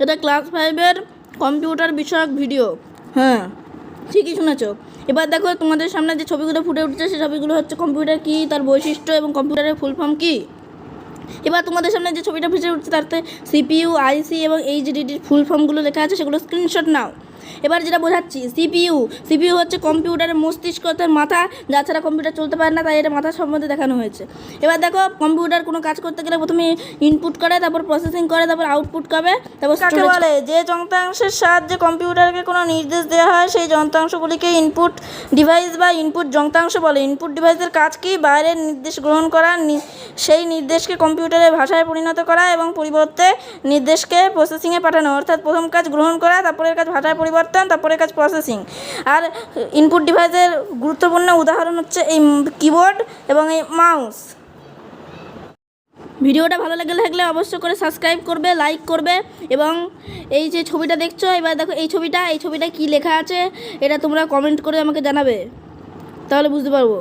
এটা class 5-এর computer বিষয়ক video. হ্যাঁ, ঠিকই শুনেছ। এবার দেখো তোমাদের সামনে যে ছবিগুলো ফুটে উঠছে সেই ছবিগুলো হচ্ছে কম্পিউটার কী, তার বৈশিষ্ট্য এবং কম্পিউটারের ফুল ফর্ম কী। এবার তোমাদের সামনে যে ছবিটা ভেসে উঠছে তাতে সিপিইউ, আইসি এবং এইচডিডির ফুল ফর্মগুলো লেখা আছে, সেগুলো স্ক্রিনশট নাও। এবার যেটা বোঝাচ্ছি, সিপিইউ হচ্ছে কম্পিউটারের মস্তিষ্ক, তার মাথা, যা ছাড়া কম্পিউটার চলতে পারে না, তাই এটা মাথার সম্বন্ধে দেখানো হয়েছে। এবার দেখো কম্পিউটার কোনো কাজ করতে গেলে প্রথমে ইনপুট করে, তারপর প্রসেসিং করে, তারপর আউটপুট করে, তারপর কাকে বলে যে যন্ত্রাংশের সাহায্যে কম্পিউটারকে কোনো নির্দেশ দেওয়া হয় সেই যন্ত্রাংশগুলিকে ইনপুট ডিভাইস বা ইনপুট যন্ত্রাংশ বলে। ইনপুট ডিভাইসের কাজ কি? বাইরের নির্দেশ গ্রহণ করা, সেই নির্দেশকে কম্পিউটারের ভাষায় পরিণত করা এবং পরিবর্তে নির্দেশকে প্রসেসিংয়ে পাঠানো। অর্থাৎ প্রথম কাজ গ্রহণ করা, তারপরের কাজ ভাষায় পরিবর্তন, তারপরের কাজ প্রসেসিং। আর ইনপুট ডিভাইসের গুরুত্বপূর্ণ উদাহরণ হচ্ছে এই কিবোর্ড এবং এই মাউস। ভিডিওটা ভালো লাগলে অবশ্যই করে সাবস্ক্রাইব করবে, লাইক করবে এবং এই যে ছবিটা দেখছো, এবার দেখো এই ছবিটা কী লেখা আছে এটা তোমরা কমেন্ট করে আমাকে জানাবে, তাহলে বুঝতে পারবো।